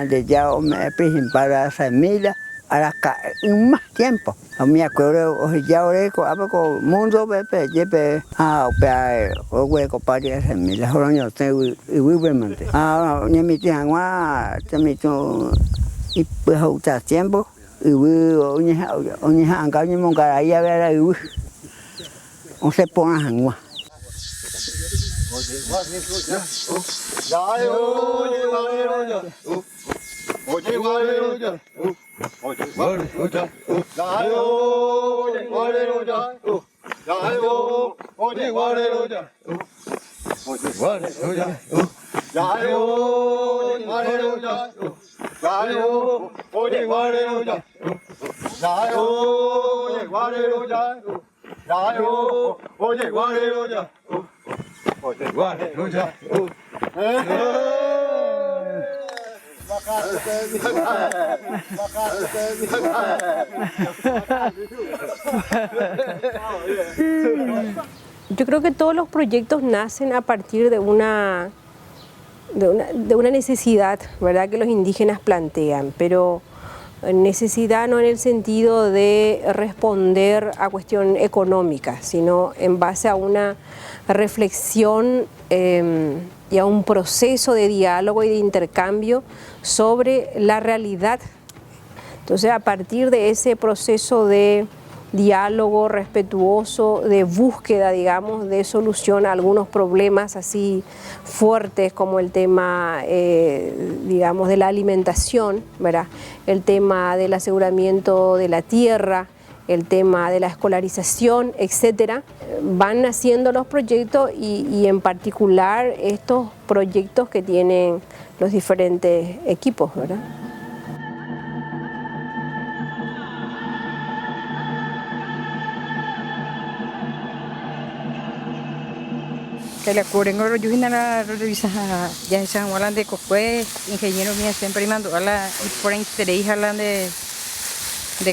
de ya me para semilla para más tiempo. A mí acuerdo ya ahora con mundo pepe yepe opea o hueco para semilla ahora yo tengo y vivemente. Ni mi tía agua te mi tu y pues hasta tiempo y oni hanga ni monga ya vera y on se pone agua. Yo creo que todos los proyectos nacen a partir de una necesidad, ¿verdad?, que los indígenas plantean, pero necesidad no en el sentido de responder a cuestión económica, sino en base a una reflexión y a un proceso de diálogo y de intercambio sobre la realidad. Entonces, a partir de ese proceso de diálogo respetuoso, de búsqueda, digamos, de solución a algunos problemas así fuertes como el tema, digamos, de la alimentación, ¿verdad?, el tema del aseguramiento de la tierra, el tema de la escolarización, etcétera, van naciendo los proyectos y en particular estos proyectos que tienen los diferentes equipos, ¿verdad? Que le ocurren los yujina la revisa ya se hablan de cocue ingeniero mío siempre mandó a la por interés hablan de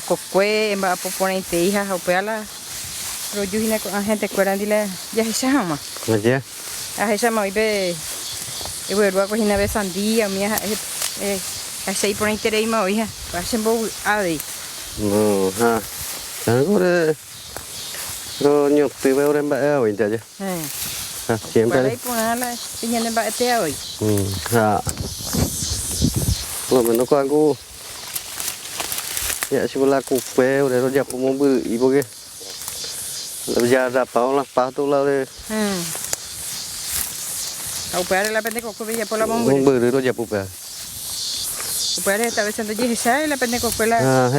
cocue va por interés a operar los yujina con gente cueran dile ya se llama ya a se llama ibe y vuelvo a cocinar de sandía mía así por interés ma hija hacen bo adi no ha ahora lo nhục từ bao em bạ ở nhà chứ siempre para ahí ponerla tiene bate hoy lo mình nó quan cô ya si bola cô pe rồi nó nhập một bự ý bố kia bây giờ đã bao tu lao đây opera la pende con cubilla por la một bomba bự rồi nó nhập bự opera esta vez entonces dije sai la pende con la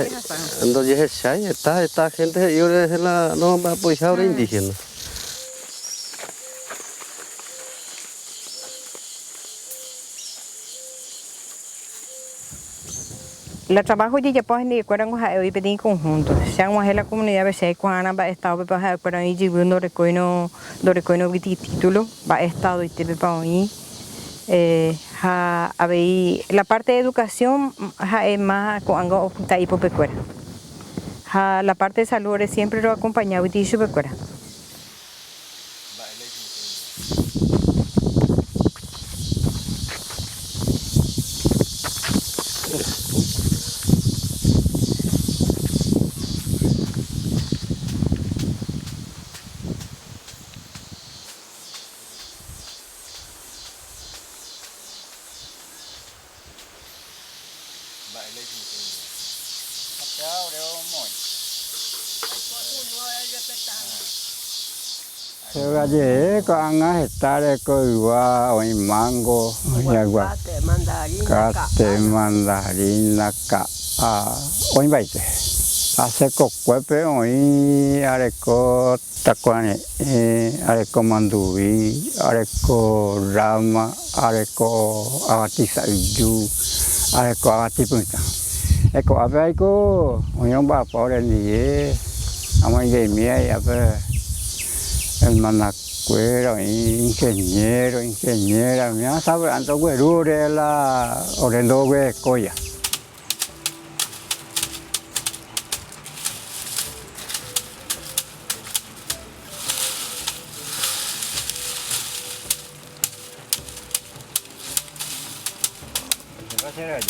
entonces es sai está gente yo es la no va pues ahora indígena. El trabajo de ya pues ni cuando ha hoy pedí conjunto. Se han guardado la comunidad veces cuando va estado para para ahí llevando recoino título va estado y te para ahí ha había la parte de educación ha es más con algo está ahí por pecuera. La parte de salud es siempre lo acompañado y dicho pecuera. Yo ayer con hectáreas coiba o mango, yagua, cate, mandarina, hoy baite. Hace cocuepe hoy areco tacuane, areco mandubi, areco rama, areco agatiza yu, areco agatipunta. Eco abeco, hoy un vapor en die, amo de mía y el manacuero, ingeniero, ingeniera, me sabe anto güerure la orendo güe coya. ¿Qué va a hacer allí?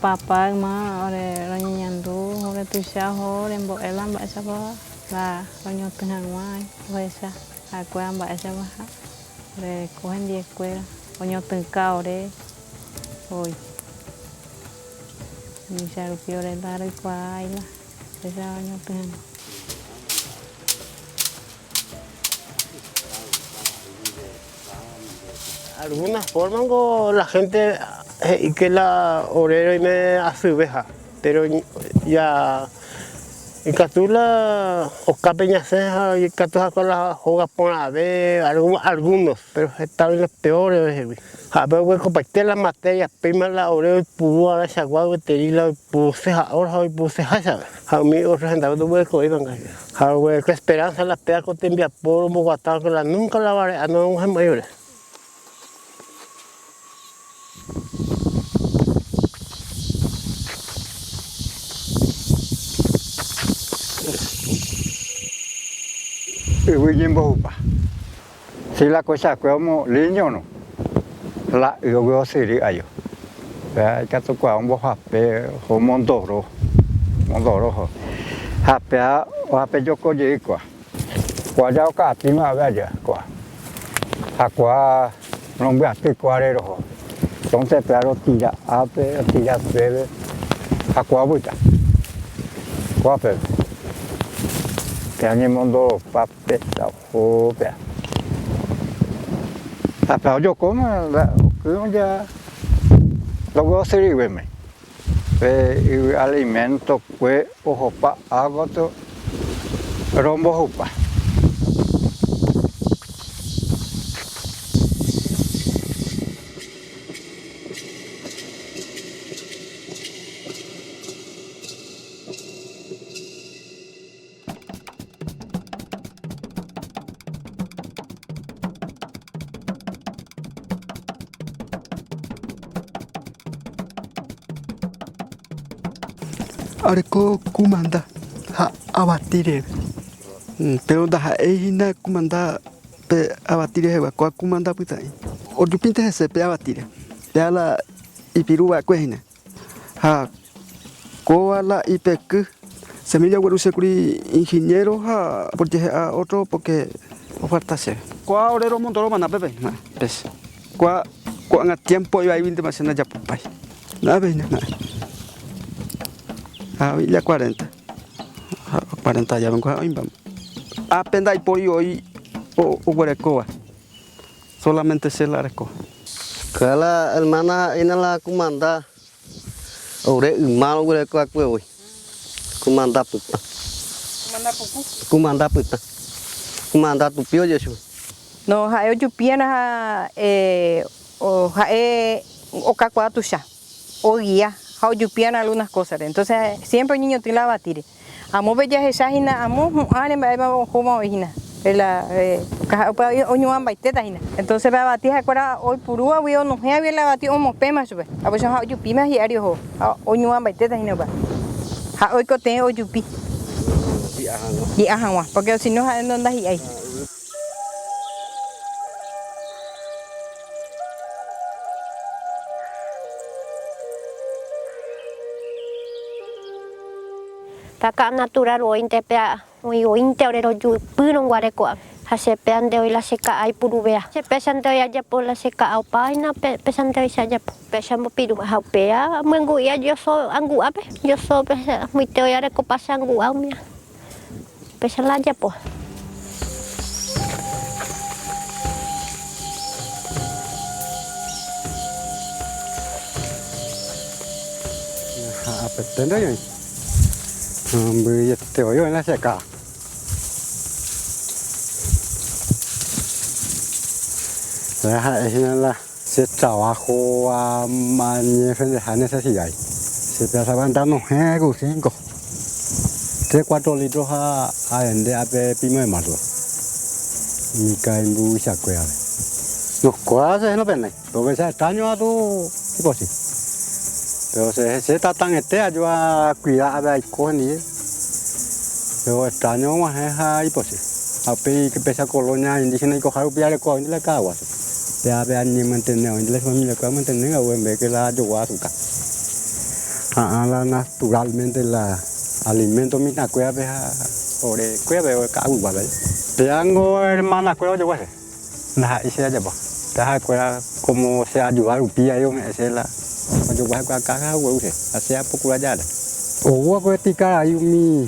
Papa ma ore ranyandu ore tusia ho rembo elam ba sapa la ronyo tengah wai wesa aku amba sapa ore kohen di escuela ronyo tengka ore hoy ni saru piore dar kwai la wesa ronyo tengah. Algunas formas la gente y que la obrero y me asubeja, pero ya en Catula o capeñaceja y Catula con las hojas por la vez algunos, pero están en los peores. A ver, voy a compartir las materias primas, la obrero y pudo a la chagua, veterina, puse ahora y puse hasa. A mí otros gente no puede coger con eso. A ver, qué esperanza la pega con tembia por un bogotá que la nunca la varé, a no mujer mayores. Si la cosa como niño no, la yo veo sería yo. Hay que tocar un bojape o mondoro, jape yo coge qua. Qua ya cati ma vaya qua. Aqua non vea que cuarero. Entonces pero tira bebe. Aqua buita. Qua bebe. Que añe mondo pape ta o be. Pero yo como ya luego sirve el alimento que ojo pa hago to rombo hopa. Arco comanda abatir. Pero da na comanda abatir a comanda puta. O tu pinta se pe abatir. Ya la ipirua cuena. Ha coala ipec. Semilla guaru securi ingeniero ha porque a otro porque oferta se. Qua orero montoro mana pepe. Pes. Qua a tiempo iba a ir de más en ya pupai. Na be na. Ya 40. 40 ya vengo a Imbam. Apenda y por hoy o huerecoa. Solamente se la recoge. Que la hermana en la comanda ore malo huerecoa que hoy. Comanda puta. Comanda puta. Comanda tu pio yo. No, ha yo piena o cacua tuya. O guía. Yupiana algunas cosas. Entonces, siempre el niño tiene la batir. Amo bella esa hina, amo ane me va como hina. La oñuan baiteta hina. Entonces va a batir ahora hoy purúa vio no he había la batir como pema sube. A veces ha yupimas y ario oñuan baiteta hina va. Ha hoy cote o yupi. Y ajá, porque si no en donde hay. Taka natural o intepea o inteorero yu purong guareco. Hace peante hoy la seca hay purubea. Se pesante hoy allá por la seca au paina pesante hoy allá pesamos piru au pea menguia yo so anguape yo so pesa muy te hoy areco pasa anguau mia. Pesa la allá po. Apetendo yo. Bây tiểu yêu nó sẽ cả rồi hay là sẽ trào khô mà như thế này nó sẽ gì vậy sẽ bây giờ bạn đang nấu hết cái gì cơ thế qua trò đi trò ha anh để abe pime mà rồi mình cái bu sạc quẹt nó quá rồi nó bên này rồi bây giờ trả nhau tu cái gì Pero se está tan yo a cuidar a ver con él. Pero extraño más es ahí pues. A pedir que pesa colonia indígena y coger un piare con la cagua. Pea pea ni mantener, ni la familia que mantener, o en vez que la yo a su casa. Naturalmente la alimento mi na cueva pea ore cueva o cagu va ver. Peango hermana cueva yo pues. Nah, y se ya pues. Pea cueva como se ayudar un pia yo me se la yo voy a cagar huevo se hace poco allá. O voy a picar ahí mi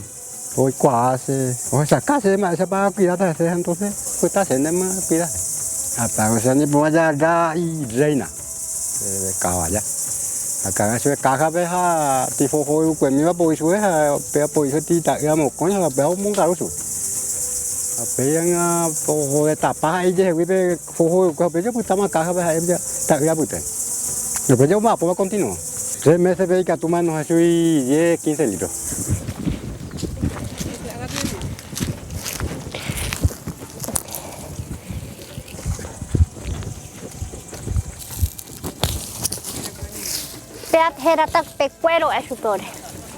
hoy cuase o esa casa de más para cuidar de ese entonces pues está haciendo más cuidar. Hasta que se ni por allá y reina de caballa. Acá se caja beja tipo hoy pues me va por eso pero por eso tita digamos coño la veo muy caro eso. Apenas por etapa ahí de vive hoy pues yo pues estamos caja beja ya está ya pues. Después yo más, pues continúo. 3 meses de que a tu mano soy 10, 15 litros. Pea herata pecuero es supone.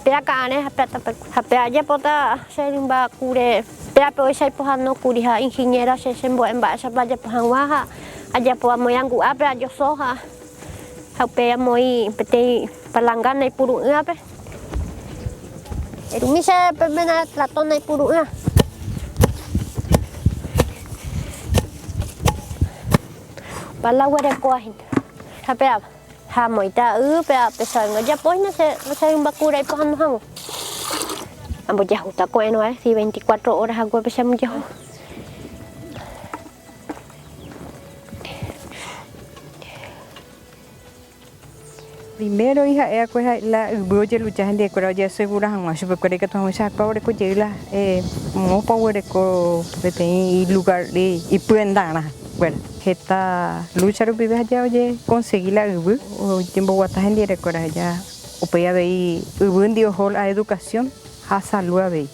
Pea cane pea ya pota se limba cure. Pea pero esa pojano curiha ingeniera se sembo en basa vaya pojanwaha. Allá po moyangu apea yo soja. Haupe moi pete palangana y puru ngape. Erumisa pemena tlatona y puru nga. Palawere koahin. Hapea ha moita pea pesa nga ya poina se bakura y pohan hango. Ambo ya justa coeno si 24 horas agua pesa mu ya. Primero hija era cosa la broje lucha gente que ya segura han hecho porque que todo esa pobre que llega mo power ko de y lugar y prendana bueno esta lucha lo vive allá oye conseguir la o tiempo guata gente recuerda ya o podía ver un dio hol a educación a salud a ver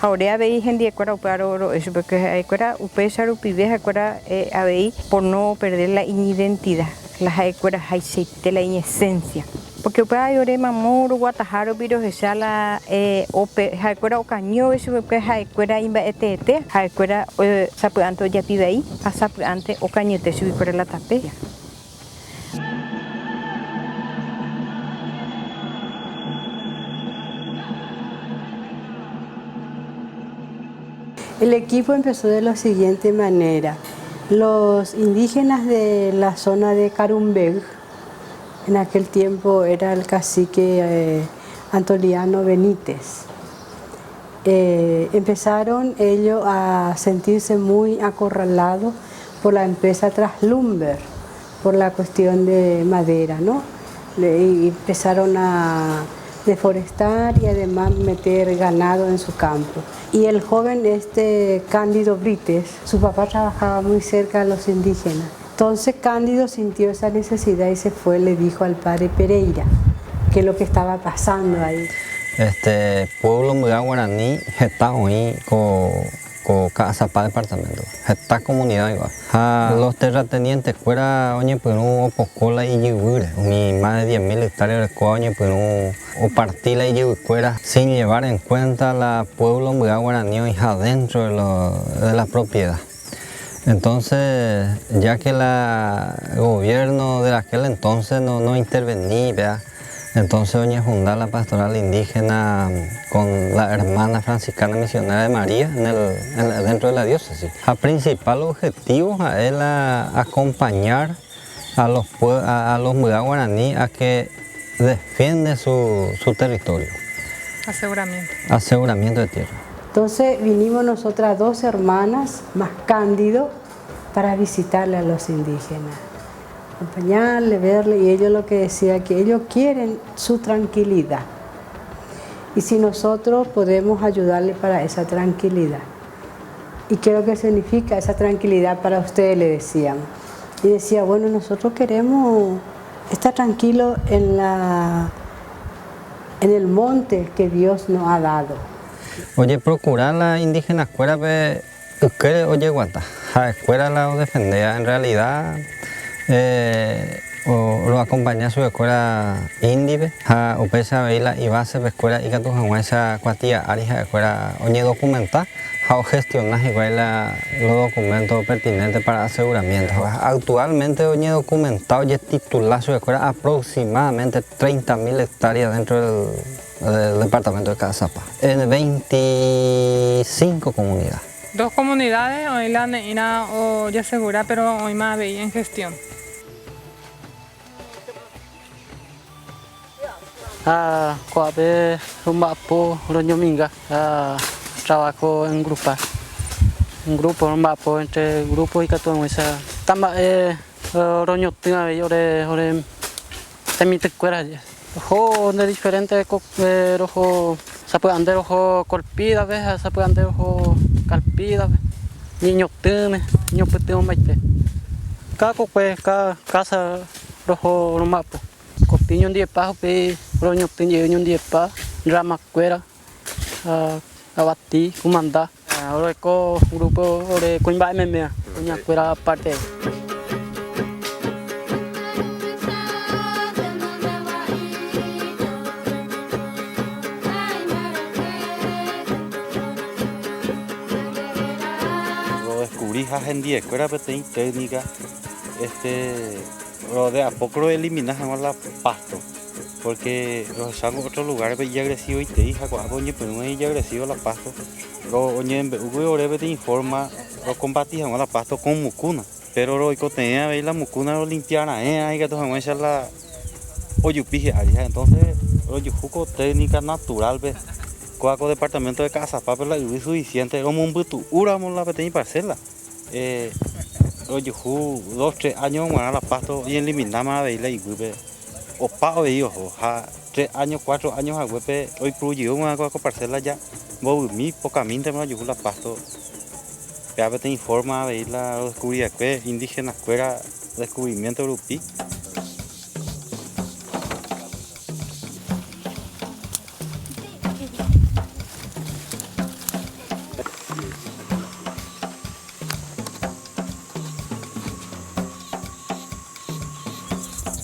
ahora ve gente recuerda pero eso porque recuerda upesa lo vive recuerda a ver por no perder la identidad las escuelas hay de la inesencia porque para llorar mamor guatajaro virus esa la ope escuela o caño eso porque escuela imba etete escuela sapuanto ya pide ahí a sapuante o cañete subir por la tapella. El equipo empezó de la siguiente manera. Los indígenas de la zona de Carumbeg, en aquel tiempo era el cacique Antoliano Benítez, empezaron ellos a sentirse muy acorralados por la empresa Traslumber, por la cuestión de madera, ¿no? Y empezaron a deforestar y además meter ganado en su campo. Y el joven Cándido Brites, su papá trabajaba muy cerca de los indígenas. Entonces Cándido sintió esa necesidad y se fue, le dijo al padre Pereira qué es lo que estaba pasando ahí. Este pueblo muy guaraní está hoy con casa para departamento, esta comunidad igual. Los terratenientes fuera oye Perú o Pocola y Yigüire, mi más de 10.000 hectáreas de coño Perú o Partila y Yigüire sin llevar en cuenta la pueblo muy guaraní adentro de la propiedad. Entonces, ya que el gobierno de aquel entonces no intervenía, entonces doña fundar la pastoral indígena con la hermana franciscana misionera de María dentro de la diócesis. El principal objetivo es acompañar a los Muda guaraní a que defienden su territorio. Aseguramiento de tierra. Entonces vinimos nosotras 2 hermanas más Cándido para visitarle a los indígenas, acompañarle, verle, y ellos lo que decían que ellos quieren su tranquilidad y si nosotros podemos ayudarle para esa tranquilidad. ¿Y qué es lo que significa esa tranquilidad para ustedes? Le decíamos. Y decía, bueno, nosotros queremos estar tranquilos en el monte que Dios nos ha dado. Oye, procurar la indígena escuela oye guata, la escuela la defendía en realidad o lo acompaña a su escuela índive, a upesa veila y base de escuela y que tu esa cuatía arija escuela oñe documenta, a gestionar igual los documentos pertinentes para aseguramiento. Actualmente oñe documentado y titular su escuela aproximadamente 30.000 hectáreas dentro del departamento de Cazapá, en 25 comunidades. 2 comunidades, hoy la neina o ya segura, pero hoy más veía en gestión. Coape rumbapo roñominga, trabajo en grupo rumbapo entre grupos y catuanguesa. Tamba roño tina ore temite cuera. Ojo de diferente rojo se puede andar ojo colpida vez, se puede andar ojo calpida, niño teme, niño peteo maite. Cada casa rojo rumbapo. Copiño un día pa, pe roño tiñe un día pa, rama cuera, abati, comanda. Ahora con grupo de coimba memea, coña cuera parte. Lo descubrí en día cuera petén técnica, pero de a poco lo eliminamos la pasto, porque los usamos en otros lugares ya agresivo y te hija cuando oye pero no es agresivo la pasto, lo oye en breve te informa lo combatimos la pasto con mucuna, pero lo que tenía veis la mucuna lo limpiaron ahí que todos esa la oyupije entonces lo yujuco técnica natural ve cuaco departamento de Cazapá pero la es suficiente como un butu uramos la pequeña parcela. Oye, 2-3 años más la pasto y eliminamos a veila y huepe. O pago de ellos, 3 años, 4 años a huepe, hoy produjo una parcela ya. Voy mi poca minta me ayudó la pasto. Ya te informa a veila, descubrir que indígenas fuera descubrimiento europeo.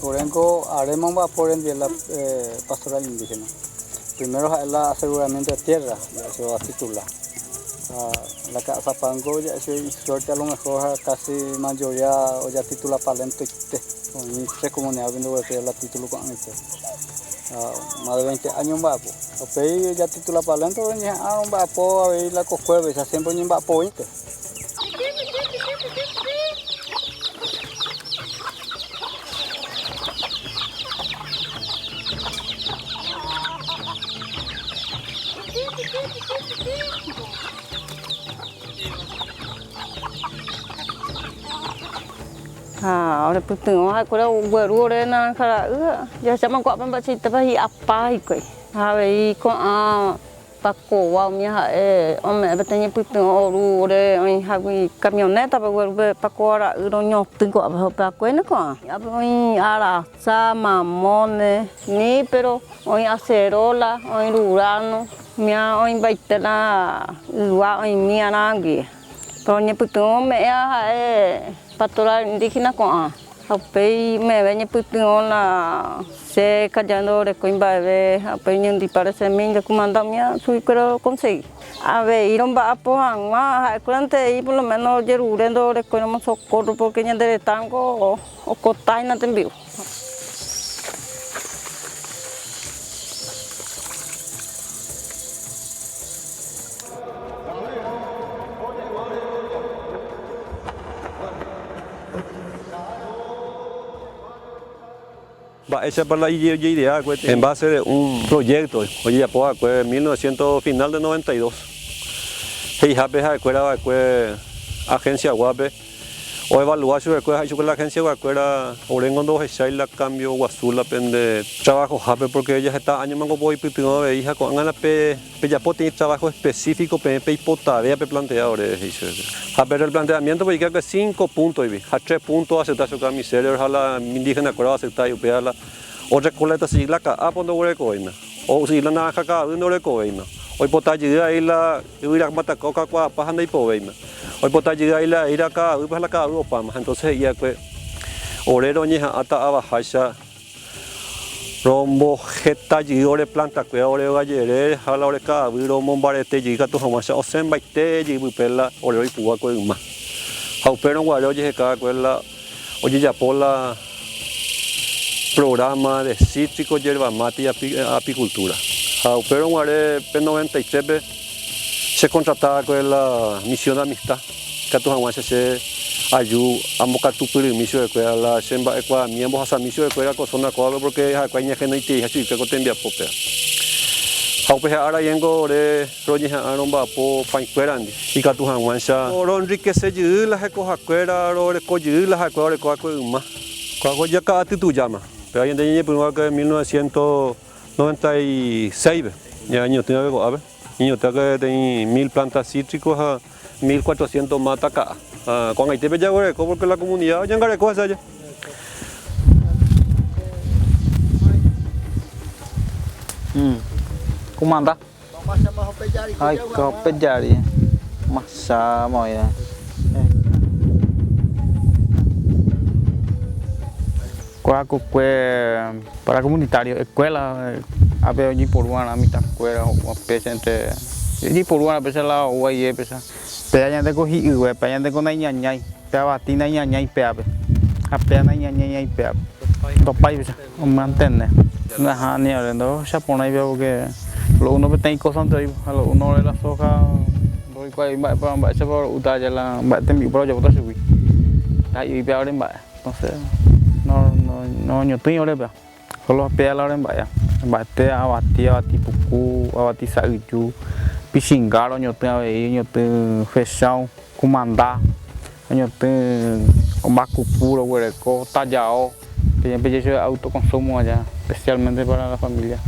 Porenco haremos por en la pastoral indígena. Primero es el aseguramiento de tierra, ya se va a titular. La casa Pango ya se suerte a lo mejor casi mayoría o ya titula palento y 3 comunidades viendo que la título con este. Más de 20 años va pues. Ya titula palento venía a un vapo a ver la coscueve, ya siempre un vapo ¿viste? Ahora pues tengo ahora un güero de nada ya se me acuerda para si te vas a apa y que a ver con Paco wow mía hombre tenía pues tengo oro de hay camioneta para güero Paco ahora roño tengo para cuena con hoy ahora sama mone ni pero hoy acerola hoy rurano mía hoy baitela hoy mía nangue pero ni pues tengo me pastoral indígena con apei me venía pues la se callando de coimba ve apei ni parece mí de comanda mía soy creo conseguir a ver ir a pohan más curante y por lo menos yo urendo de coimamos socorro porque ni de tango o cotaina también. Hecha para la idea en base de un proyecto, oye ya puedo 1900 final de 92. Y jape escuela agencia guape o evaluar su escuela hecho con la agencia guacuera orengo dos la cambio guazula pende trabajo jape porque ella está año mango voy pitino de hija con la pe ya tiene trabajo específico pe hipotavea pe planteadores jape el planteamiento porque que 5 puntos y a 3 puntos aceptar su camisero a la indígena cuero aceptar y pearla otra coleta si la a pondo huecoina o si la naranja acá no le coina hoy potaji ahí la ir mata coca qua pasando y poveima hoy potaji ahí la ir acá y pues la cada pama entonces ya que orero ñeja ata abajacha rombo jeta ore planta cuea ore gallere jala ore kabiro mombarete yiga tu hamacha osembaite yibupela ore ipua koima haupero guaro yeka cuela oye ya pola programa de cítrico yerba mate y apicultura haupero guare P93 se contrataba con la misión de amistad que tu hamacha se ayu amoka tu permiso de cuela la semba equa miembros hasa miso de cuela cosona coalo porque ha cuaña que no ite ha chica ko tembia popea haupe ara yengo re roñe aromba po painquerandi y ka tu hanwansa oro enriquece yu la ko hakuera ro re ko yu la hakuera ko ma ko ya ka tu llama pero ahí en primero que 1996 ya año tengo que a ver niño tengo que tener 1000 plantas cítricos a 1400 mata acá con ahí te ve ya porque la comunidad ya encarga cosas allá. Cũng ăn ta. Ai có biết giờ đi. Masa mọi à. Qua para comunitario escuela había allí por una mitad escuela o presente allí por una pesa la o ahí pesa pe allá de cogí y pe allá de con ahí ñay pe batina ñay pe ape ape ñay pe topai pesa mantenne no ha ni hablando ya pone veo que lo uno pe tem cosas antes lo uno de las hojas rồi quay bãi para se por uta ya la bãi tem bị pro ya botar subí ahí y pe ahora en bãi entonces no yo estoy ahora pero solo pe ahora en bãi bate abati puku abati saichu pixingaro yo te fechão comandar yo te macu puro huereco tallado que siempre yo soy autoconsumo allá especialmente para la familia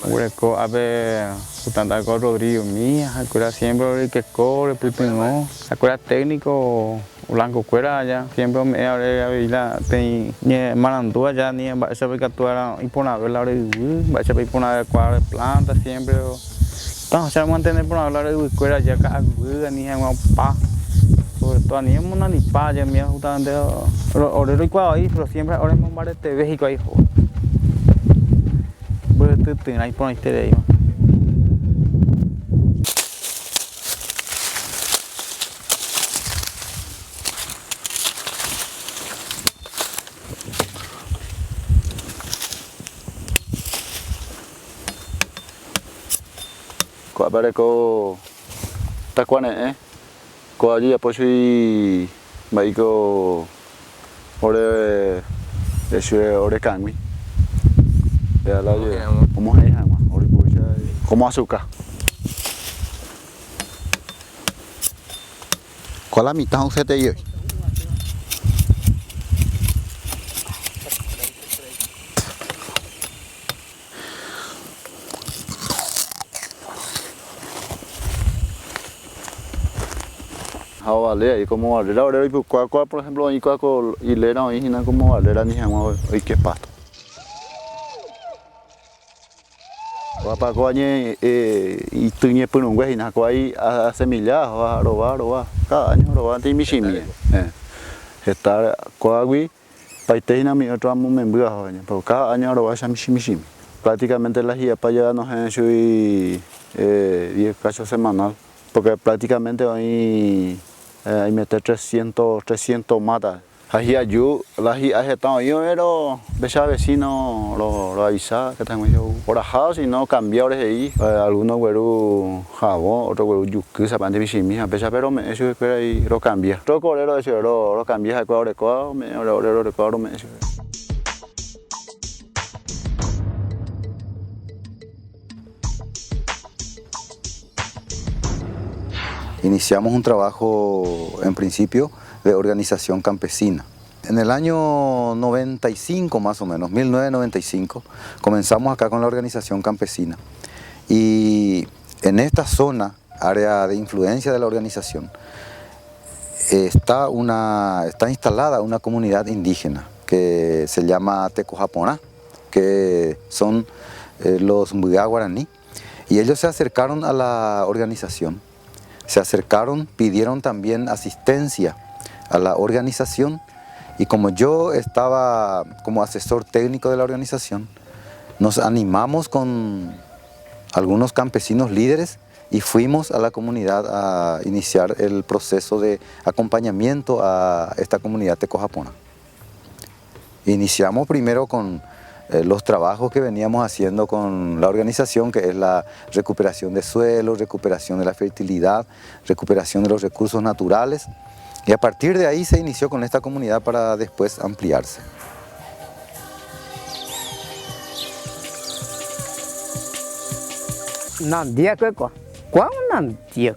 huereco a ver tanta con Rodrigo mía acuerda siempre que corre pipino acuerda técnico blanco cuera allá siempre me abre la ten ni manandú allá ni va a saber que tú eras imponable la hora va a saber imponable cuadra planta siempre entonces se mantener por hablar de cuera ya cada ni en un pa sobre todo ni en una ni pa ya me justamente orero y cuadro ahí pero siempre ahora en un de México ahí pues tú tienes ahí por este de ahí có bà đây có ta quan này có gì apa sih mấy có ore ore cangui ya la yo como hay hang ore pues como azúcar có la mitad un sete yo vale ahí como valera ahora por ejemplo ahí cuaco y lera ahí no como valera ni jamás hoy que pasto para coañe y tuñe por un güey na coai a semilla a robar cada año robar ti mi chimi está coagui paiteina mi otro amo me embua pero cada año robar ya mi chimi prácticamente la guía para allá nos en 10 cachos semanal porque prácticamente hoy ahí mete 300 matas. Ahí ayú, la ahí estado yo pero besa vecino lo avisa que tengo yo por ajá si no cambiar de ahí algunos güero jabón otro güero yuku zapante bichimi a pesar pero me eso que ahí lo cambia. Todo correro de eso lo cambia a cuadro de cuadro me de cuadro me eso. Iniciamos un trabajo en principio de organización campesina. En el año 95 más o menos, 1995, comenzamos acá con la organización campesina. Y en esta zona, área de influencia de la organización, está instalada una comunidad indígena que se llama Tecojaponá, que son los Mbuyá guaraní. Y ellos se acercaron a la organización. Se acercaron, pidieron también asistencia a la organización Y como yo estaba como asesor técnico de la organización, nos animamos con algunos campesinos líderes y fuimos a la comunidad a iniciar el proceso de acompañamiento a esta comunidad tecojapona. Iniciamos primero con los trabajos que veníamos haciendo con la organización, que es la recuperación de suelo, recuperación de la fertilidad, recuperación de los recursos naturales. Y a partir de ahí se inició con esta comunidad para después ampliarse. Nandia que cuán nandia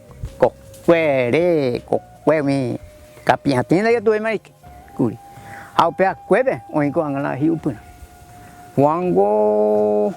cuere mi capiatina ya tuve mai curi au pe cueve o en con la hiupuna wango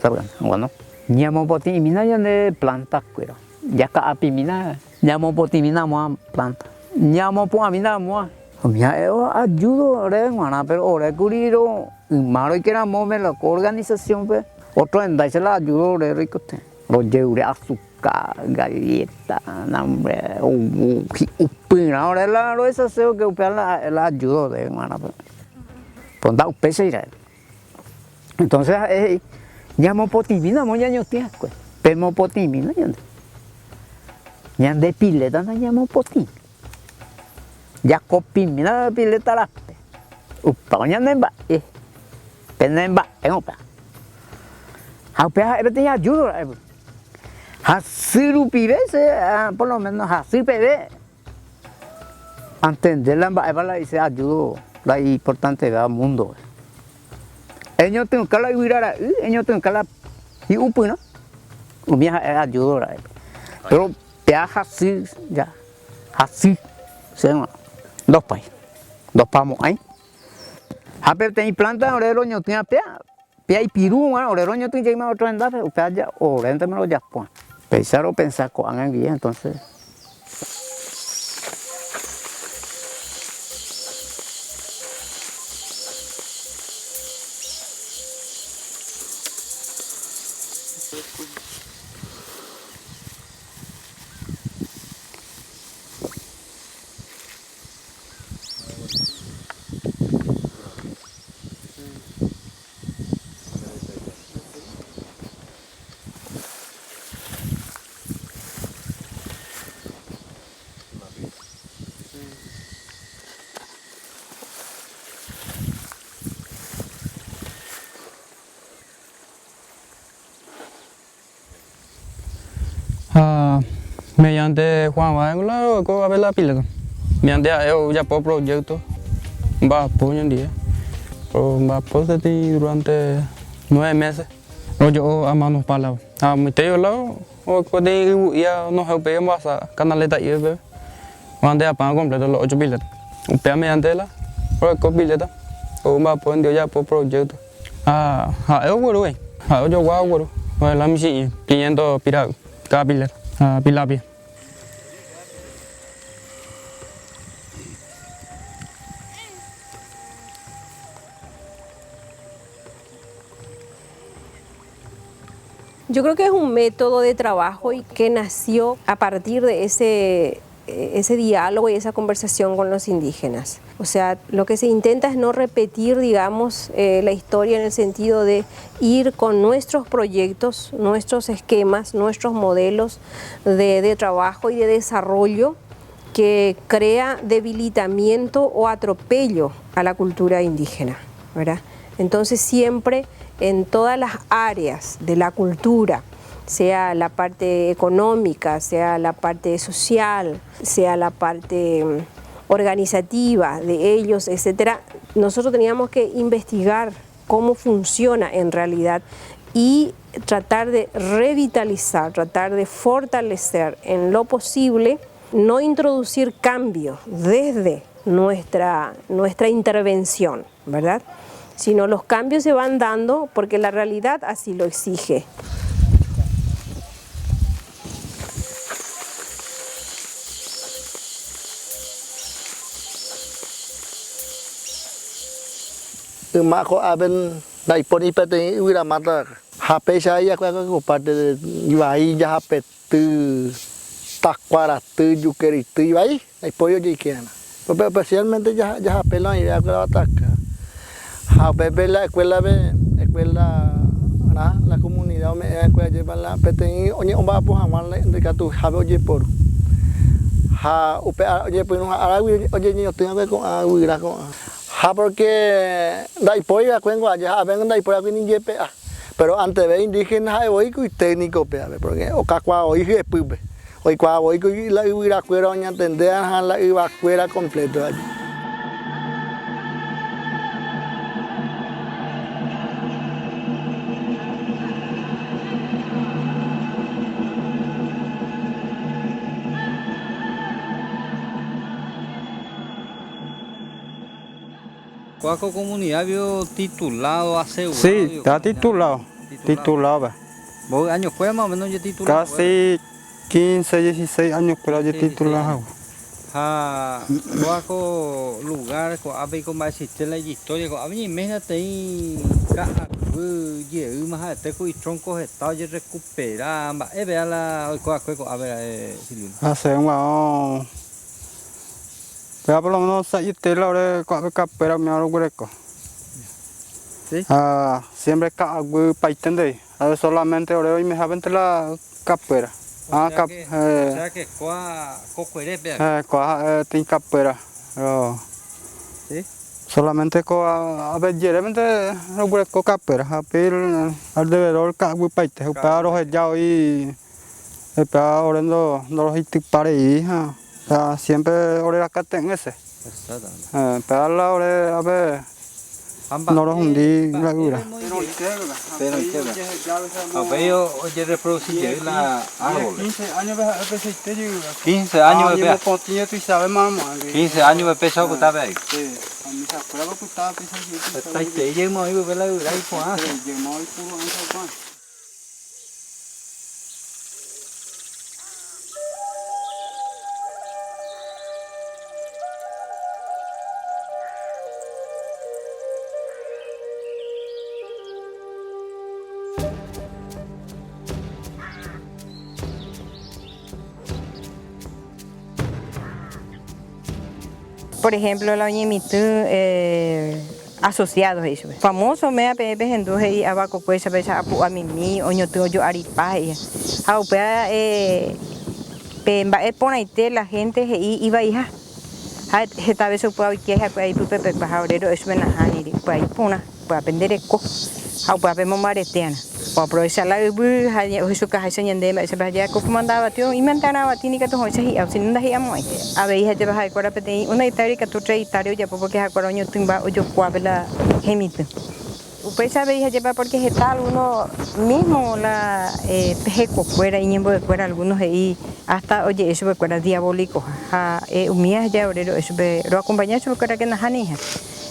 saben bueno nyamo poti mina ya de planta cuero ya ka api mina nyamo poti mina mo planta nyamo po mina mo mia ayudo re mana pero ore curi ro maro que era mo me la organización pe otro en darse la ayudo re rico te lo lleve azúcar galleta nombre upina ahora la lo eso se que upea la ayudo de mana pues da pese entonces llamo potimina mo ya tía pues pemo potimina ya de pileta no llamo potim ya copimina pileta la upa ya nemba penemba engopa upea tenía ayudo Hasiru pibe por lo menos así pibe entender la dice ayudo la importante del mundo ellos tienen que la virar ellos tienen que la y upuna umia ayudo pero ya así ya así se dos pamos ahí hape tiene planta orero ño tiene pea y piru orero ño tiene más otro anda upea ya orente me lo ya pues pensar con el guía entonces mediante Juan Wagner có về la pila mediante eu ya por proyecto va apoyo en día va apoyo durante 9 meses yo a manos para a mi tío lado o cuando ya nos helpemos a canaleta y ve cuando ya pagan completo los 8 billetes un pe mediante la por el billete o va apoyo ya por proyecto eu bueno yo guau la misi 500 pira cada billete pilapia. Yo creo que es un método de trabajo y que nació a partir de ese diálogo y esa conversación con los indígenas. O sea, lo que se intenta es no repetir, digamos, la historia en el sentido de ir con nuestros proyectos, nuestros esquemas, nuestros modelos de trabajo y de desarrollo que crea debilitamiento o atropello a la cultura indígena, ¿verdad? Entonces siempre en todas las áreas de la cultura, sea la parte económica, sea la parte social, sea la parte organizativa de ellos, etcétera, nosotros teníamos que investigar cómo funciona en realidad y tratar de revitalizar, tratar de fortalecer en lo posible, no introducir cambios desde nuestra intervención, ¿verdad? Sino los cambios se van dando porque la realidad así lo exige. Mako aben dai poni pete uira mata hape saya ko parte vai ya hape tu takwara tu jukeri tu vai dai poyo ji kiana Pero especialmente ya apelan y ya la ataca. La escuela la comunidad me escuela lleva la peteni oye omba po hamal de katu habe oye por ha upe oye pues no arawi oye niño tengo con aguira con ha porque dai poya cuengo allá ven dai poya que ni yepe pero antes de indígena hoy que técnico pe porque o cacua hoy que pube hoy cua hoy que la aguira cuera oña entender la iba cuera completo allí. ¿Cuál comunidad vio titulado, asegurado? Sí, está titulado. Titulado. ¿Vos años fue más o menos ya titulado? Casi 15, 16 años pero ya titulado. ¿Cuál lugar, cuál con más la historia? A mí imagínate ahí, más de teco y troncos estados ya recuperar. Vea la, a ver, Silvio. Hace un pero por lo menos ahí te lo haré con capera me hago greco. Sí. Siempre cago paitende. A ver solamente ahora hoy me jaben la capera. O sea que cocuere vea. Tin capera. Sí. Solamente a ver jeramente no greco capera. A ver al deberol cago paite. Pero ya hoy para orando no los itipare hija. Siempre ahora acá tengo ese. Pero la hora a ver no los hundí la dura. Pero veo oye reproducir la árbol. 15 años 15 años vea. 15 años me pesa que está ahí. Sí, a mí se acuerda que estaba pesando. Está ahí llegamos ahí ver la dura ahí con hace. Llegamos ahí puro antes. Por ejemplo, la Oñemitu asociados eso. Famoso me apepe entonces y abaco pues a veces a mí oño tengo yo aripa y a upea pe pone ahí la gente y iba hija. Esta vez se puede que es ahí pepe pajarero eso en la haniri pues ahí pona para aprender eco. A upea pe momareteana. Para aprovechar la eso que hay señande se vaya como mandaba tío y mentana tiene que todo eso y sin nada ya muy a ver hija te vas a acuerdo pete una historia que tú traes historia ya porque acuerdo yo timba yo cuabela gemite pues a ver hija lleva porque está uno mismo la pejeco fuera y niembo de fuera algunos ahí hasta oye eso fuera diabólico umía ya obrero eso lo acompaña eso fuera que na hanija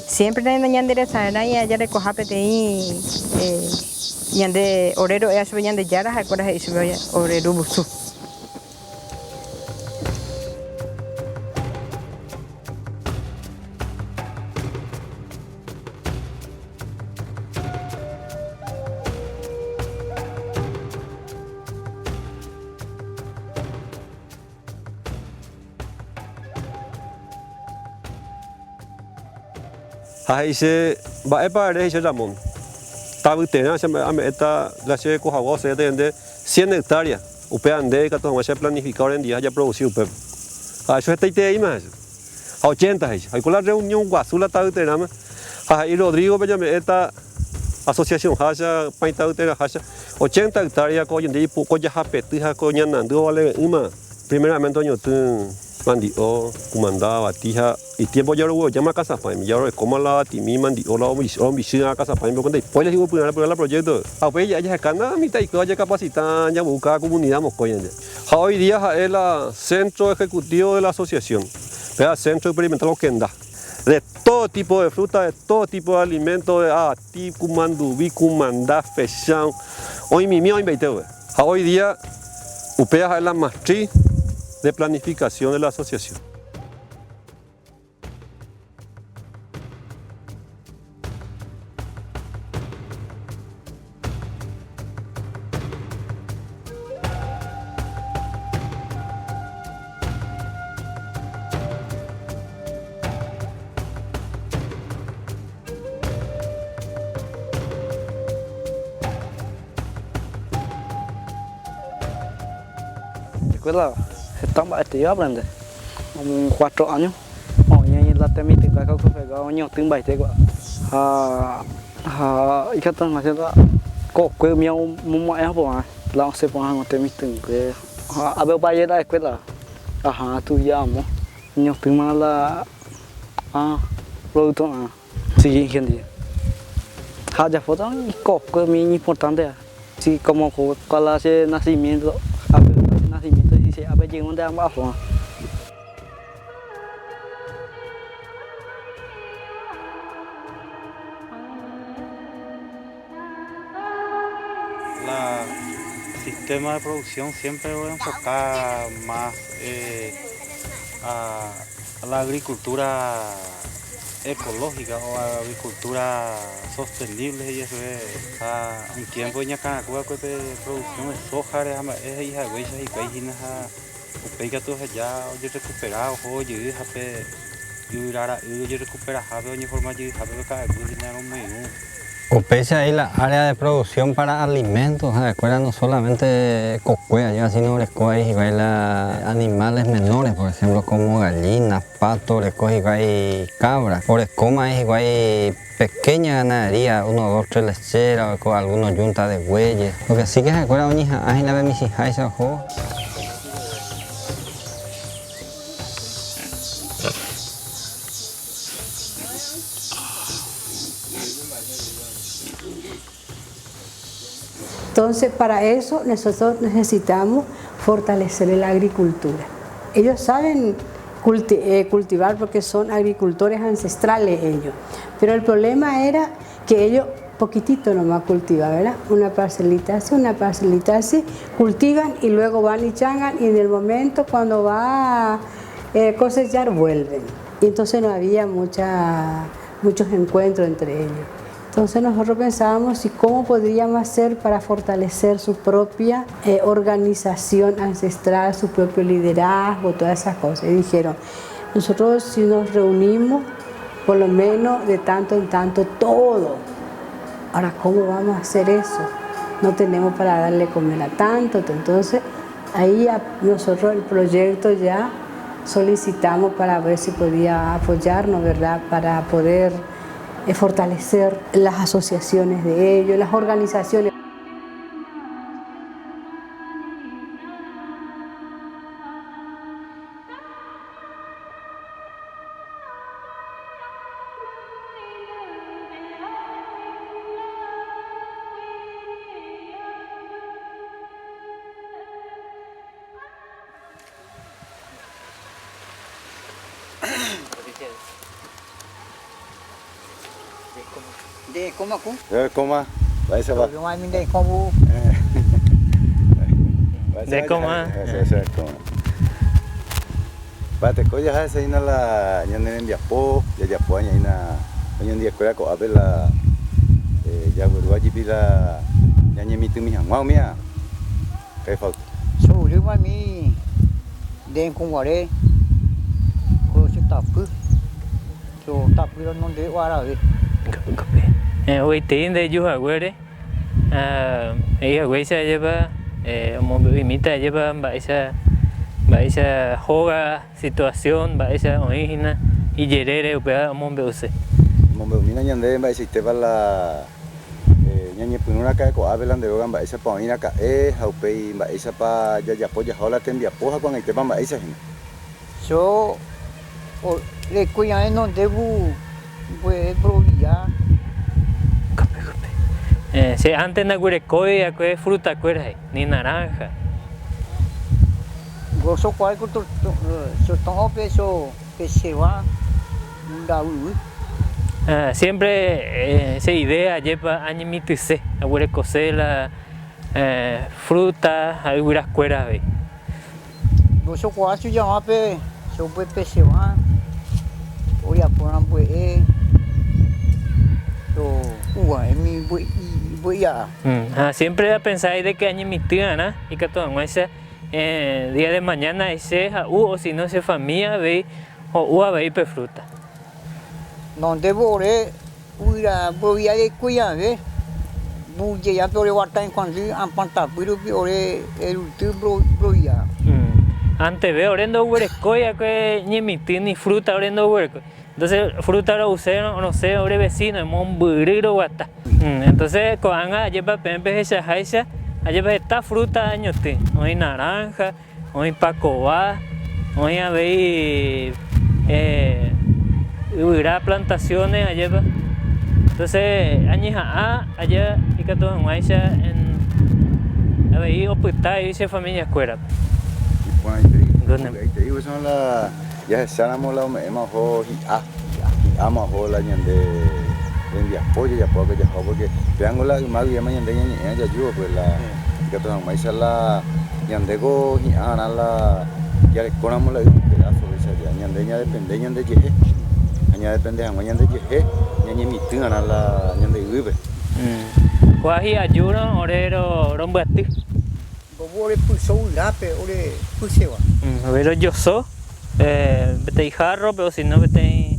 siempre en ñandere sana ya recoja pete y ñande orero es eso ñande yara acuerdas eso orero busu Ahí se va a parar ese Ramón. Tabutena se me está la ciudad de Cojagua se de 100 hectáreas. Upean de que todo se planificado en día ya producido pero eso está ahí más. A 80 ahí. Hay con la reunión guasula tabutena más. Ahí Rodrigo me llama esta asociación hacha paita tabutena hacha 80 hectáreas con de poco ya japetija con yanando vale una. Primeramente yo mandio comandaba tija y tiempo ya lo llama casa para mí ya lo como la timi mandio la omisión a casa para mí cuando después les digo poner el proyecto a ver ya cana mitad y que ya capacitan ya buscar comunidad moscoya hoy día es el centro ejecutivo de la asociación es centro experimental Okenda de todo tipo de fruta de todo tipo de alimentos de ati kumandubí kumandá fechán hoy mi mío hoy día upea es la matriz de planificación de la asociación. escuela, estaba estudiando aprender. Como 4 años. Oye, la temita que acabo de pegar, oye, tengo 20 gua. Y que están haciendo que mío muy es bueno. La se ponen a temita que a ver para ir a la escuela. Estudiamos. Niños tengo la producto sí gente. Ya fue tan que muy importante. Sí, como con la nacimiento, nacimiento dice, a ver llegó de abajo. El sistema de producción siempre voy a enfocar más a la agricultura ecológica o a la agricultura sostenible y eso es un tiempo en acá que producción de soja es hija de huellas y caínas a pega todo allá oye recuperado oye hace yo recupera habe oye forma de habe cada dinero medio. O pese ahí la área de producción para alimentos, recuerda no solamente cocuea, sino hay animales menores, por ejemplo, como gallinas, patos, hay cabras. Por escoma hay pequeña ganadería, 1, 2, 3 lecheras, con algunos yuntas de bueyes. Lo que sí que recuerda a hija, la de mis hijas, ese ojo. Entonces, para eso nosotros necesitamos fortalecer la agricultura. Ellos saben cultivar porque son agricultores ancestrales ellos, pero el problema era que ellos poquitito nomás cultivan, ¿verdad? Una parcelita así, cultivan y luego van y changan y en el momento cuando va a cosechar vuelven. Y entonces no había muchos encuentros entre ellos. Entonces nosotros pensábamos si cómo podríamos hacer para fortalecer su propia organización ancestral, su propio liderazgo, todas esas cosas. Y dijeron, nosotros si nos reunimos, por lo menos de tanto en tanto, todo. Ahora, ¿cómo vamos a hacer eso? No tenemos para darle comer a tanto. Entonces, ahí nosotros el proyecto ya solicitamos para ver si podía apoyarnos, ¿verdad? Para poder fortalecer las asociaciones de ellos, las organizaciones. De coma cu? Coma, vai se vai. Yo mai min de como. De coma. Eso coma. Bate coya hace ina la ñane en diapo, ya diapo ña ina hoy en día cuela ko abela ya guruaji bila ñane mitu mi hangau mia. Kai fa. So ri mai mi de como re. Ko se tapu. So tapu no de wara ve. Hoy tienen de ellos agüere, ellos agüere se lleva, imita lleva esa joga situación, esa origina y yerere upea mombe use. Mombe mina ñande va ese tema la ñañe pununa ka ko abelan de rogan va esa pa ina ka haupei va esa pa ya polla hola tembia poja con el tema va esa gente. Yo le cuya no debu pues proviar. Si antes no hubiera coya, que fruta ni naranja. Gozo cual que so tomo peso que se va siempre esa idea lleva años mituse, hubiera coser la fruta, hubiera cuera ve. Gozo cual se llama pe so pues se va. Hoy a poner pues siempre a pensar de que año mi tía y que todo ese día de mañana ese o si no se familia ve o a ver fruta. No debo uira voy a cuidar ve bulle ya pero guarda en cuando han pantado pero ore el último ya Antes veo orendo huerecoya que ni emitir ni fruta orendo huereco. Entonces fruta lo usé, no sé, ore vecino, hemos un burrito guata. Entonces coanga lleva pempe esa jaisa, lleva esta fruta añote, hoy naranja, hoy pacobá, hoy a ver huirá plantaciones allá. Entonces añija allá y que todo en Guaysa en a ver hospital y se familia escuela. Te digo son la ya se sanamos la hemos amo la ñande en día pollo ya poco ya porque vean la más bien mañana ya yo pues la que todo en Guaysa la ñande go y ana la ya le conamos la un pedazo de esa ñande ya depende ñande je ñande depende a ñande je ñande mi tinga la ñande ube Kuahi ayuno orero rombati. Ore pulsou lape ore pulsewa. Pero yo so bete jarro pero si no bete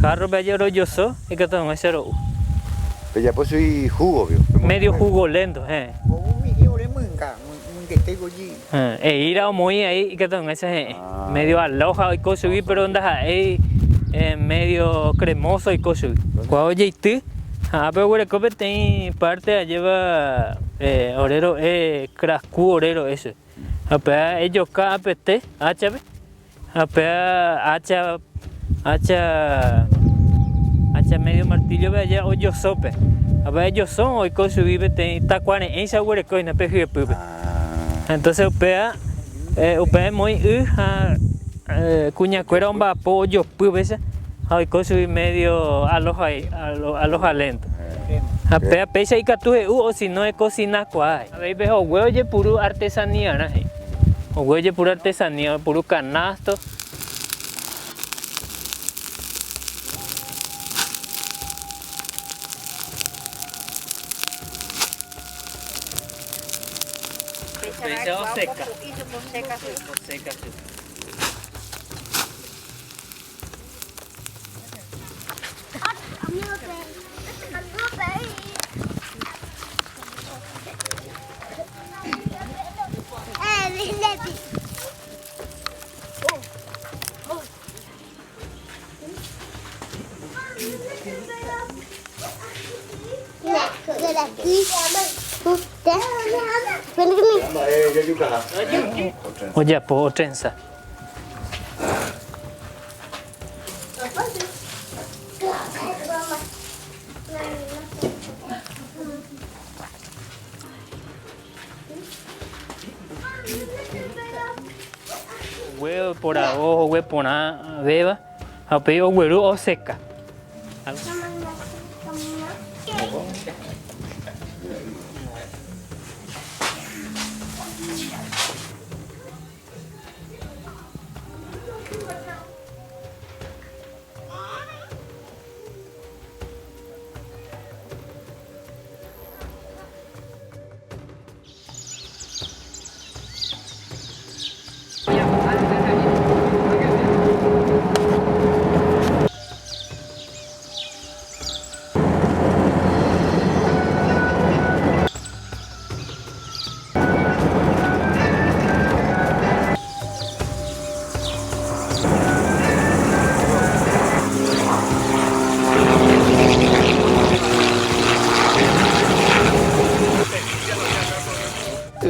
jarro pero yo so y que todo es cero. Pero ya pues soy jugo, medio jugo lento, Ore munga, que tengo allí. Ir a muy ahí y que todo es medio aloja y cosas pero anda ahí medio cremoso y cosas. Cuando llegué pero hueco tem parte lleva orero crascu orero ese. Apa ellos capete HB. Apa hacha medio martillo ve allá o yo sope. Apa ellos son hoy con su vive tem tacuane esa hueco y na peje pupe. Entonces upea muy cuña cuera un apoyo pupe. Hoy cosa medio aloja lento. Apea pesa y catuje o si no es cocina cuay. A ver veo huevo puro artesanía, ¿no? O huevo puro artesanía, puro canasto. Pesa o seca. Seca. Oye, por trenza. Huevo por abajo, huevo por nada, beba, a pedir huevo o seca.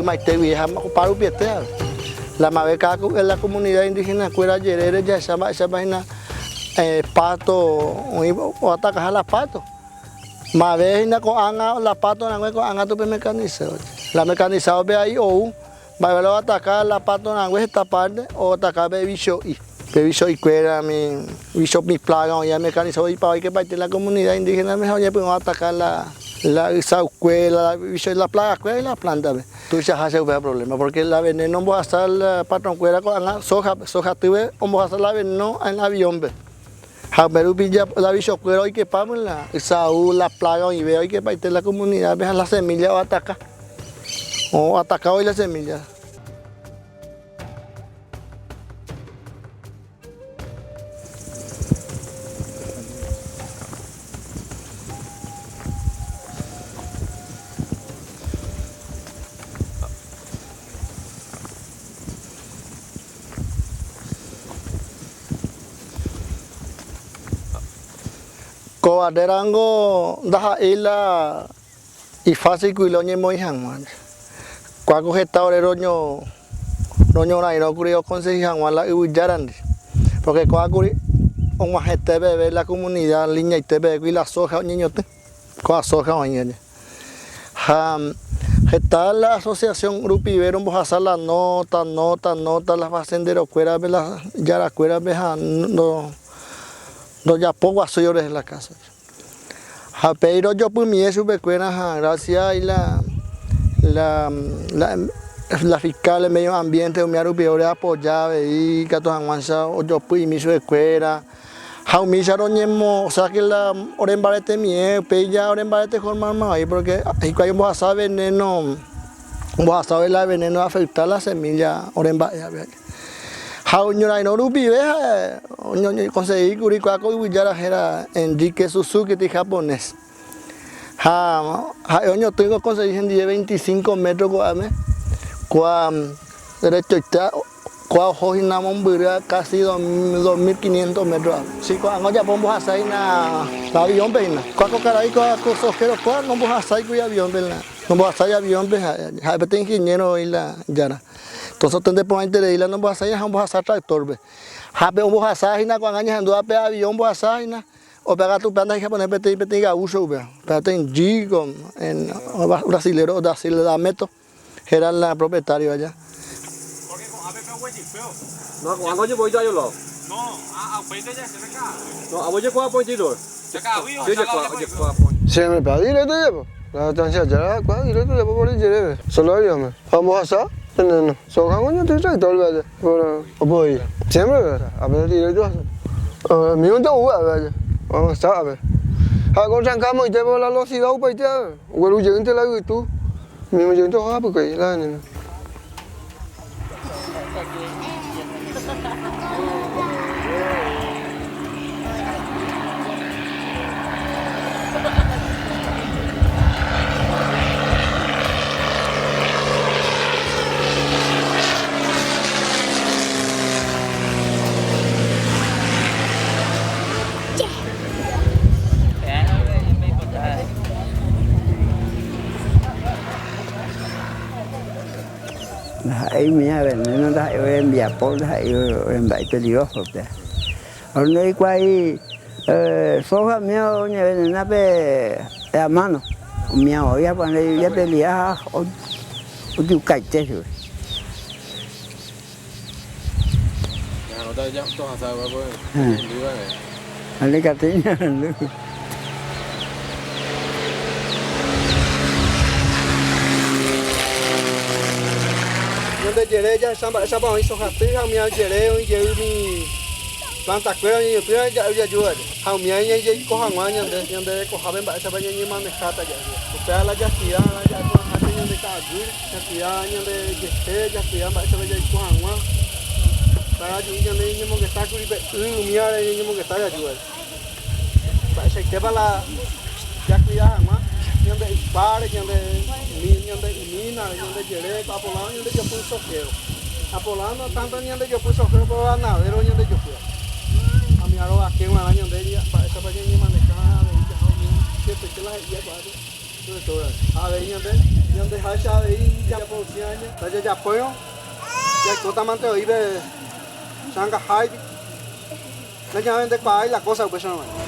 Maite Vieja para Upietea. La mabeca en la comunidad indígena cuera yerere ya esa vaina pato o ataca a las patos. Mabeja con anga la pato na con anga tu mecanizado. La mecanizado ve ahí o va a atacar la pato na esta parte o atacar bebicho y cuera mi bicho mi plaga o ya mecanizado y para que parte la comunidad indígena mejor ya podemos atacar la escuela, la plaga y la planta. Tú ya has un problema porque la veneno no va a estar el patrón cuera con la soja tuve vamos a hacer la veneno en el avión. Pero pilla la bicho cuera y que pamos la la plaga y veo y que parte la comunidad vean la semilla o ataca hoy la semilla. Cobaderango da isla y fácil que lo ñemo ihan. Cuaco gesta orero no nairo curio consejan wala uyaran. Porque cuaco un majete bebe la comunidad línea y tebe y la soja niñote. Coa soja oñe. Está la asociación Grupivero en Bojasá la nota, las facenderos cuera ya la cuera beja no ya poco asuyores en la casa. Pero yo pues mi eso becuera gracias y la fiscal del medio ambiente mi Grupivero apoyaba y que todos avanza yo pues mi eso becuera. Mi charoñemo, o sea que la orembarete mie, peya orembarete formar más ahí porque ahí hay un bojasá veneno, la veneno afecta la semilla orembarete. Ñora y no rupi veja, conseguí curicuaco y villara era Enrique Suzuki de japonés. Yo tengo conseguí en 25 metros derecho está. Cuajo y Namombura casi 2.500 metros. Si cuando ya vamos a hacer na avión peina. Cuaco caray cuaco sojero cuaco no vamos a hacer cuya avión peina. No vamos a hacer avión peina. Hay pete ingeniero y la yara. Entonces tende por interés la no vamos a hacer vamos a hacer tractor be. Habe vamos a hacer na cuando años ando a pe avión vamos a hacer na o pega tu panda que poner pete gaúcho be. Pete en Gigo en brasilero da Silda Meto era la propietario allá. No, cuando yo voy ya yo lo. No, a peite ya se me cae. No, a voy yo por tiro. Ya cae, Yo ya Se me perdí directo llevo. La distancia ya cuál directo llevo por el lleve. Solo yo me. Vamos a hacer. No. Solo yo te trae todo el verde. Por voy. Siempre a ver directo. Mi un to verde. Vamos a estar a ver. Con trancamos y llevo la velocidad para allá. Bueno, yo te la digo tú. Mi yo te va porque la nena. Ahí mía veneno da envía por da envía peligroso te. Ahora hay cual soja mía oña venena pe a mano. Mía oía cuando ya pelea o tu caite yo. Ya no te ya tú has sabido pues. Ale cateña. Donde llegué ya esa para hizo jatija mi llegué y llegué mi planta cuera y yo ya ayuda. Ha mi ya coja mañana de coja ben esa baña ni más mejata ya. Usted la ya tira la ya con jatija de cagur, ya tira de que ya tira esa baña coja ma. Para yo ya ni mo que está curi pe mi ya ni mo que está ayuda. Para ese que para la ya cuida ma. Donde dispara, donde mina, donde llegué, apolando, donde yo puse soquero. Apolando tanto donde yo puse soquero, pero ganadero donde yo fui. A mi arroba aquí un año de ella, para esa para que manejaba, de ella, siempre que la ella para. A ver, donde hacha de ahí, ya por 100 años, ya apoyo, ya totalmente vive, sanga high. Ya vende para ahí la cosa, pues no.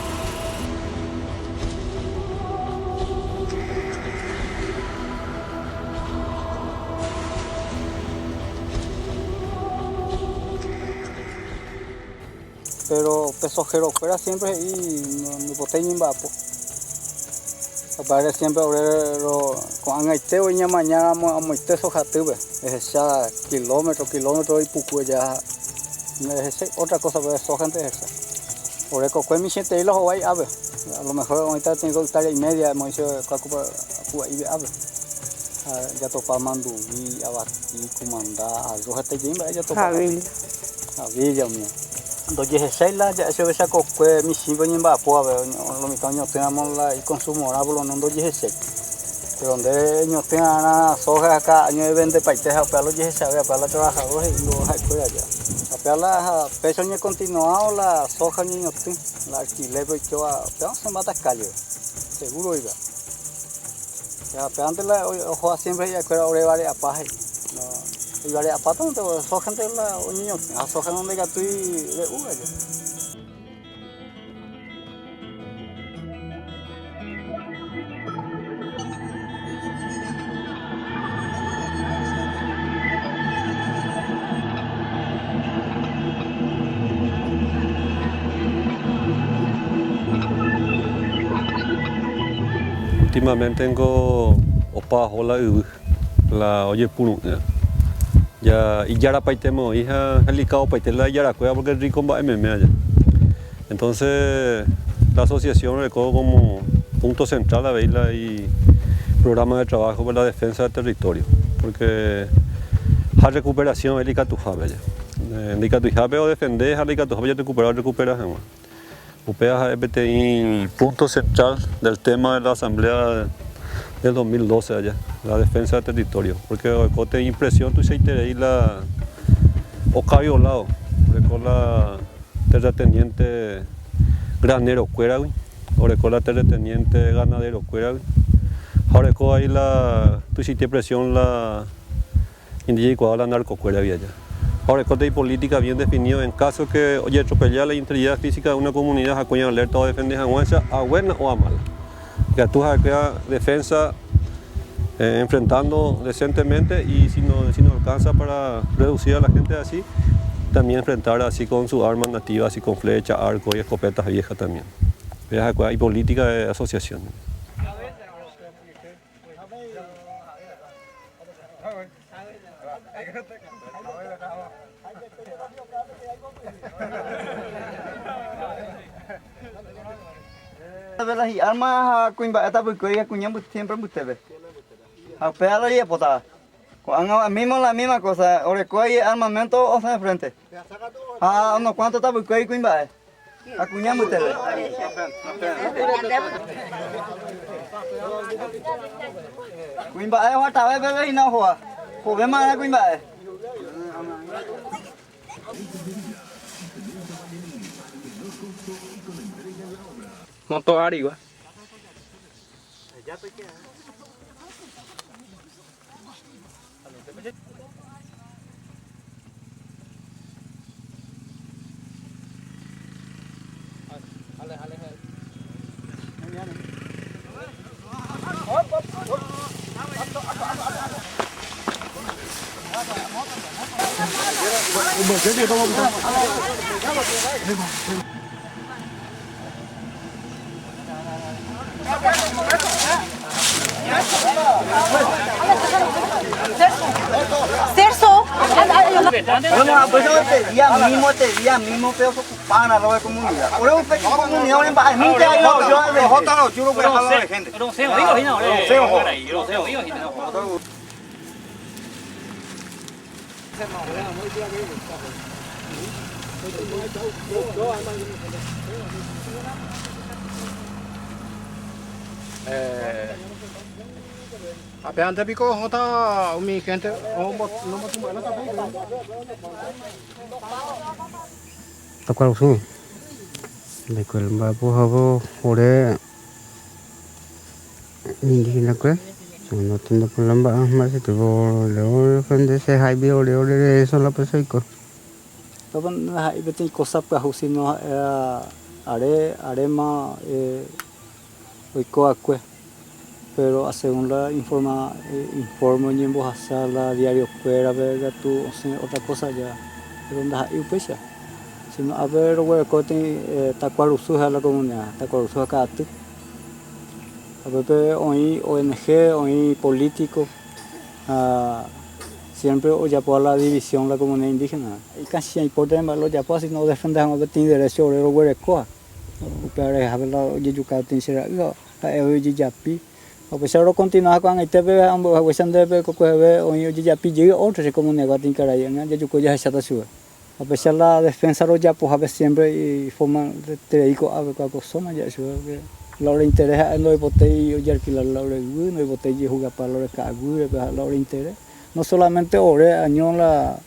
Pero pesojero fuera siempre y no boté ni vapo. Aparte siempre obrero con angaite hoy mañana amoite sojatube. Es ya kilómetro y poco ya. Es otra cosa pero soja antes esa. Por eso fue mi gente y los hoy ave. A lo mejor ahorita tengo hectárea y media hemos hecho calco para ahí ave. Ya topa mandu y abati comanda algo hasta jimba ya topa. Avilla mío. Doye hesela ya se besa kokwe mi simbo nyimba po ave lo mi caño tenemos la y consumo ahora por no doye hesel. Pero donde ellos tengan soja acá año de 20 países a palo ya se sabe a palo trabajadores y lo hay por allá. pela pecha ni continuado la soja ni notin la alquiler pues yo pero se mata callo seguro iba ya pero antes la ojo siempre ya que ahora vale a paje no y vale a pato no soja antes la niño a soja donde que tú de uva Últimamente tengo opa hola la oye puro ya y ya la paitemo hija delicado paitela ya la cueva porque el rico va allá. Entonces la asociación recoge como punto central a verla y programa de trabajo para la defensa del territorio porque la recuperación es la tu jabe o defender la tu jabe ya recuperar UPEA es el punto central del tema de la asamblea del 2012 allá, la defensa del territorio, porque con te impresión tú se interesa la oca violado, con la terrateniente granero cuera, o con la terrateniente ganadero cuera, ahora con ahí la tú hiciste presión la indígena la narco cuera allá. Ahora, el código de política bien definido en caso que oye atropellar la integridad física de una comunidad, acuña alerta o defender a buena o a mala. Que tú has creado defensa enfrentando decentemente y si no alcanza para reducir a la gente así, también enfrentar así con sus armas nativas, así con flecha, arco y escopetas viejas también. Hay política de asociación. Velas y armas cuimba esta porque cuñamos siempre ustedes. A pegar y potar. Mismo la misma cosa, ahora coge armamento o de frente. Ah, unos cuantos está porque cuimba. A cuñamos ustedes. Cuimba es otra vez bebé y no juega. Juguemos a cuimba. Moto arriba. Cerso. Día mismo pero ocupana la comunidad. Ahora un pequeño comunidad en baja gente ahí yo jota yo voy a hablar de gente. No sé, digo, no. Apenas te pico jota mi gente no Takal su. Dekul babu habo ore indígena kue. No tiene problema más que lo gente se haibi ore eso la pesoico. Toban hai betin cosa pa husino arema oiko akue. Pero según la informo en Bojasa, la diario fuera, ver tú, otra cosa ya, donde hay pecha. Sino a ver, huecote, tacuarusuja la comunidad, tacuarusuja cate. A ver, hoy ONG, hoy político, siempre o ya por la división la comunidad indígena. Y casi hay por dentro los yapos si no defendemos que tiene derecho a ver huecoa. Pero es haberla oye yucatán será, oye yapi. A pesar de continuar con el TV, ambos aguasan de cocobe o ya pillé otro como negativo en Carayana, ya yo ya se sube. A pesar de la defensa de ya pues a veces siempre y forma de ico a ver cuál zona ya sube. La hora interés no hay botella y alquilar la hora no hay botella jugar para la hora cagu, la hora interés. No solamente ahora año la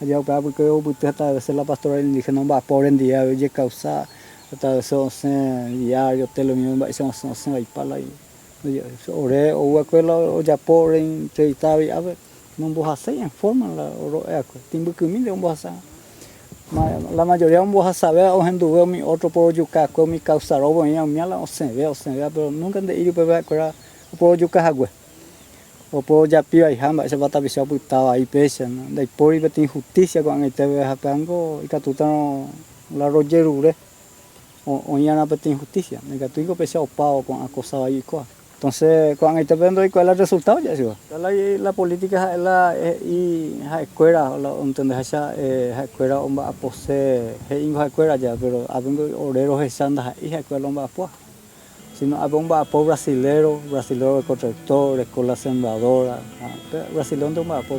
allá para porque yo pude hasta veces la pastoral indígena va por en día oye causa hasta veces diario te lo mismo va se va y para ahí ore o aquela o ya por entrevistar a ver não vou hacer en forma la oro timbu que me de un bosa la mayoría un bosa sabe o hendu mi otro por yuca con mi causa robo en mi ala o se ve pero nunca de ir para aquela por yuca agua o por ya pia y hamba se va a visar putaba ahí pesa de por y de injusticia con el TV japango y catutano la rogerure o ya na peti injusticia me catuigo pesa o pao con acosado ahí co entonces cuando ahí te vendo y cuál es el resultado ya sí la política la y la escuela la entiendes esa escuela homba a pose ingo escuela ya pero habiendo obreros esanda y escuela homba a sino a bomba por brasilero de constructor, escuela sembradora, brasilero de bomba por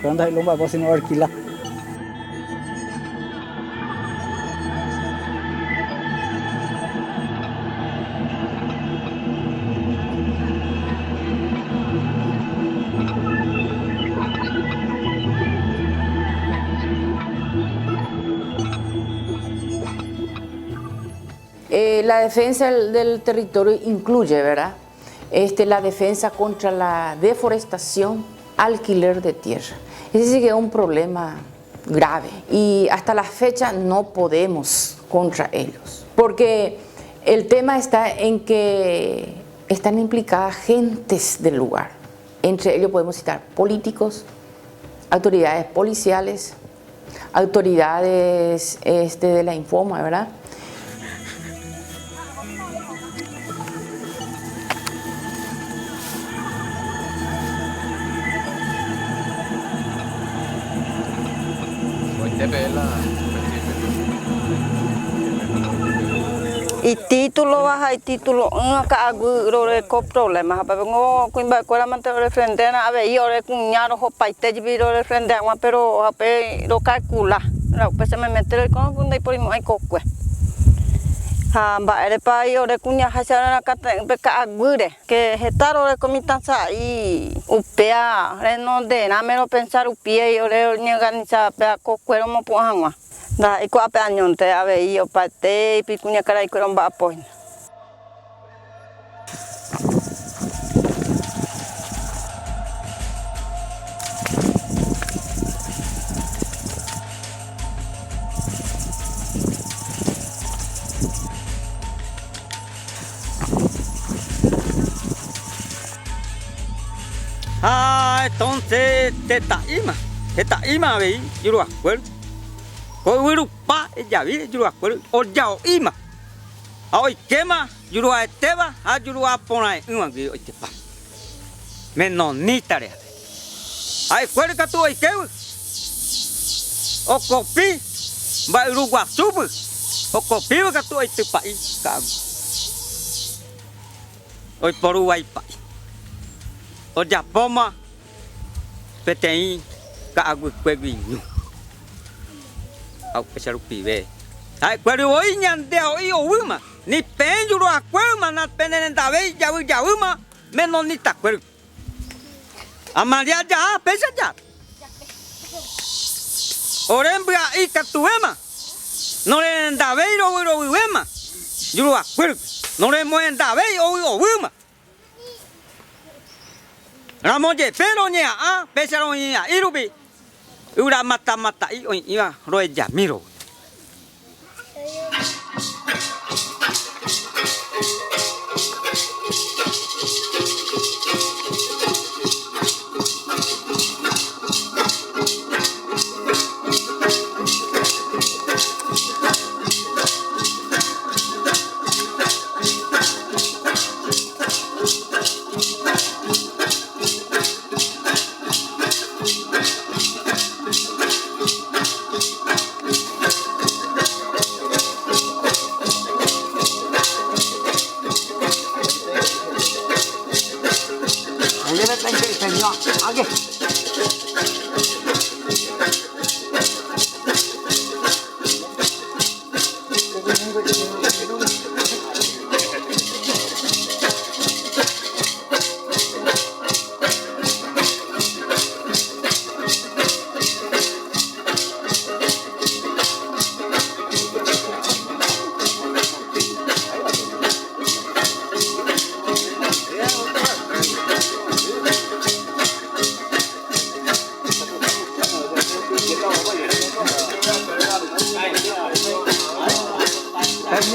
cuando hay bomba por sino alquilar. La defensa del territorio incluye, ¿verdad? La defensa contra la deforestación, alquiler de tierra. Ese sí que es un problema grave y hasta la fecha no podemos contra ellos. Porque el tema está en que están implicadas gentes del lugar. Entre ellos podemos citar políticos, autoridades policiales, autoridades de la Infoma, ¿verdad? Y título baja y título acá con problemas pero no con va mantener frente a ver yo le cuñaro ho paite viro le frente a pero lo calcula la pues se me meter con y por ahí cocue va ere pa yo le cuña hasara acá beca agure que getaro le comitanza y upea no de na menos pensar upie yo le organiza pe cocue mo poangwa da iko ape anyonte ave iyo pate pikunya kara iko romba apoin. Entonces te taima ve yo lo acuerdo. Koiru pa ya vi yo acuerdo o ya o ima hoy quema yo lo esteba a yo lo apona un que hoy te pa menos ni tarea ay cuerda tú hoy que o copi va uruguay sub o copi que tú hoy te pa hoy por uruguay pa o ya poma petei ka agu cueguinho ao pecharu pibe ai quero oi nyande oi ouma ni penjuro aquema na penenda vei ya uma menos ni ta quero amaria já pecha já orembra e catuema não le nda vei ro uema juro aquero não le moenda vei o uma ramoje pero nya a pecharu nya irubi ura mata i iwa roe jamiro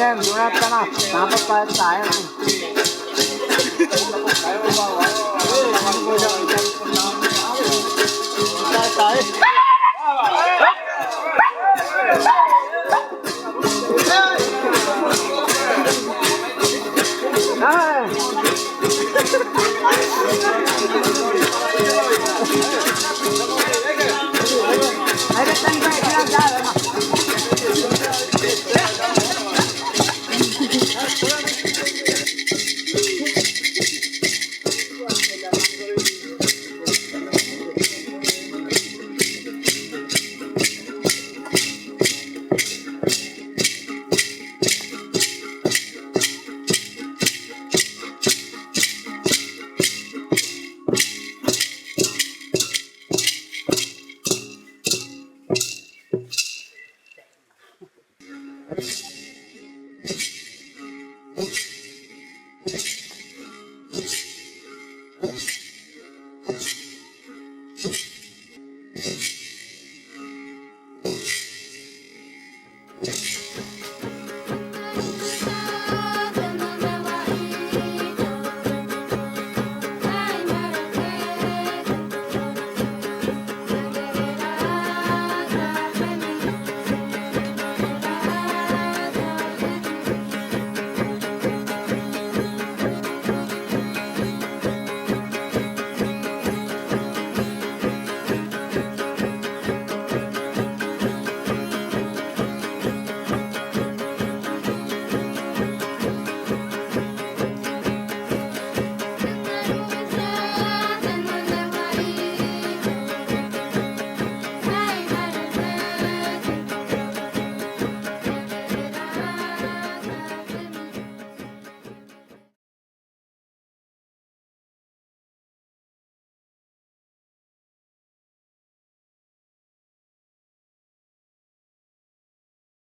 em nó ta nào nó bắt tay tay này Ahí está,